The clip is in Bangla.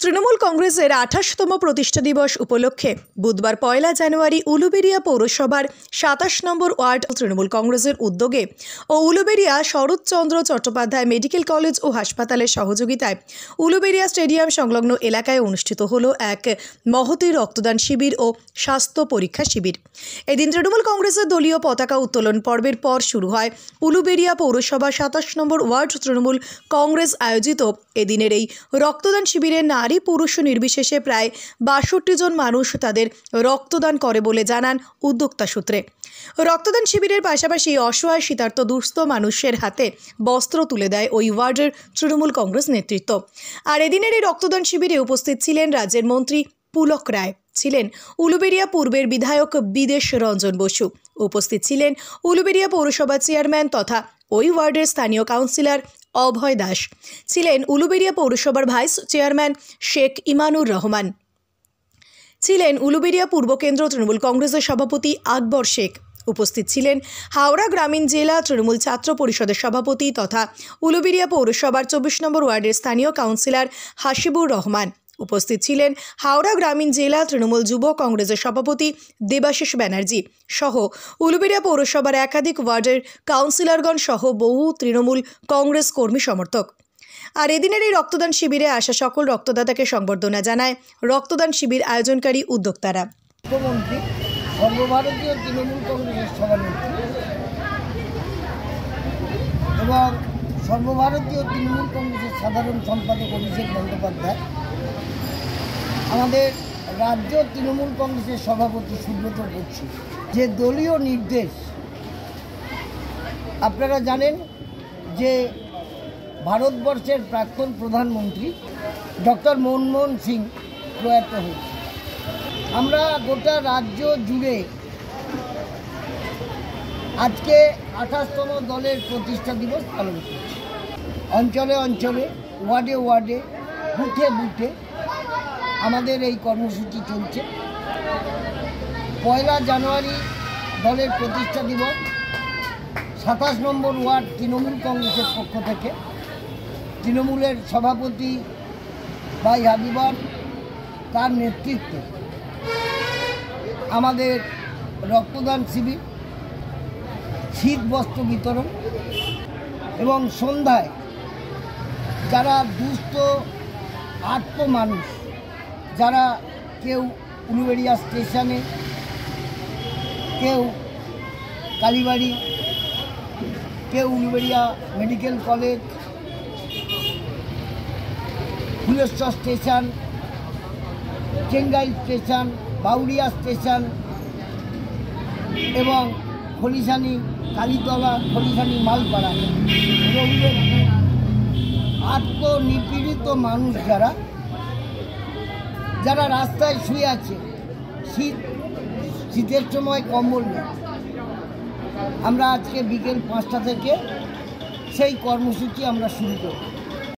তৃণমূল কংগ্রেসের ২৮তম প্রতিষ্ঠা দিবস উপলক্ষে বুধবার ১ জানুয়ারি উলুবেড়িয়া পৌরসভার ২৭ নম্বর ওয়ার্ড তৃণমূল কংগ্রেসের উদ্যোগে ও উলুবেড়িয়া শরৎচন্দ্র চট্টোপাধ্যায় মেডিকেল কলেজ ও হাসপাতালের সহযোগিতায় উলুবেড়িয়া স্টেডিয়াম সংলগ্ন এলাকায় অনুষ্ঠিত হলো এক মহতী রক্তদান শিবির ও স্বাস্থ্য পরীক্ষা শিবির। এদিন তৃণমূল কংগ্রেসের দলীয় পতাকা উত্তোলন পর্বের পর শুরু হয় উলুবেড়িয়া পৌরসভা ২৭ নম্বর ওয়ার্ড তৃণমূল কংগ্রেস আয়োজিত এদিনের এই রক্তদান শিবিরে নারী পুরুষ নির্বিশেষে প্রায় ৬২ জন মানুষ তাদের রক্তদান করে বলে জানান উদ্যোক্তা সূত্রে। রক্তদান শিবিরের পাশাপাশি অসহায় শীতার্ত দুস্থ মানুষের হাতে বস্ত্র তুলে দেয় ওই ওয়ার্ডের তৃণমূল কংগ্রেস নেতৃত্ব। আর এদিনের এই রক্তদান শিবিরে উপস্থিত ছিলেন রাজ্যের মন্ত্রী পুলক রায়, ছিলেন উলুবেড়িয়া পূর্বের বিধায়ক বিদেশ রঞ্জন বসু, উপস্থিত ছিলেন উলুবেড়িয়া পৌরসভা চেয়ারম্যান তথা ওই ওয়ার্ডের স্থানীয় কাউন্সিলর অভয় দাস, ছিলেন উলুবেড়িয়া পৌরসভার ভাইস চেয়ারম্যান শেখ ইমানুর রহমান, ছিলেন উলুবেড়িয়া পূর্ব কেন্দ্র তৃণমূল কংগ্রেসের সভাপতি আকবর শেখ, উপস্থিত ছিলেন হাওড়া গ্রামীণ জেলা তৃণমূল ছাত্র পরিষদের সভাপতি তথা উলুবেড়িয়া পৌরসভার ২৪ নম্বর ওয়ার্ডের স্থানীয় কাউন্সিলর হাসিবুর রহমান, উপস্থিত ছিলেন হাওড়া গ্রামীণ জেলা তৃণমূল যুব কংগ্রেসের সভাপতি দেবাশিস ব্যানার্জি সহ উলুবেড়িয়া পৌরসভার একাধিক ওয়ার্ডের কাউন্সিলরগণ সহ বহু তৃণমূল কংগ্রেস কর্মী সমর্থক। আর এদিনের এই রক্তদান শিবিরে আসা সকল রক্তদাতাকে সংবর্ধনা জানায় রক্তদান শিবির আয়োজনকারী উদ্যোক্তারা। মুখ্যমন্ত্রী সর্বভারতীয় তৃণমূল কংগ্রেসের সভানেত্রী এবং সর্বভারতীয় তৃণমূল কংগ্রেসের সাধারণ সম্পাদক অভিষেক বন্দ্যোপাধ্যায়, আমাদের রাজ্য তৃণমূল কংগ্রেসের সভাপতি সুব্রত বক্সী, যে দলীয় নির্দেশ, আপনারা জানেন যে ভারতবর্ষের প্রাক্তন প্রধানমন্ত্রী ডক্টর মনমোহন সিং প্রয়াত হয়েছে। আমরা গোটা রাজ্য জুড়ে আজকে ২৮তম দলের প্রতিষ্ঠা দিবস পালন করছি। অঞ্চলে অঞ্চলে, ওয়ার্ডে ওয়ার্ডে, বুথে বুথে আমাদের এই কর্মসূচি চলছে। ১ জানুয়ারি দলের প্রতিষ্ঠা দিবস ২৭ নম্বর ওয়ার্ড তৃণমূল কংগ্রেসের পক্ষ থেকে তৃণমূলের সভাপতি ভাই হাবিবার তার নেতৃত্বে আমাদের রক্তদান শিবির, শীত বস্ত্র বিতরণ এবং সন্ধ্যায় যারা দুস্থ আর্ত মানুষ, যারা কেউ উলুবেড়িয়া স্টেশনে, কেউ কালীবাড়ি, কেউ Uluberia medical college, Phuleshwar station, Chengail station, Bauria station এবং খলিশানি কালীতলা, খলিশানি মালপাড়া, আত্মনিপীড়িত মানুষ যারা রাস্তায় শুয়ে আছে, শীতের সময় কম্বল নেই, আমরা আজকে বিকেল ৫টা থেকে সেই কর্মসূচি আমরা শুরু করি।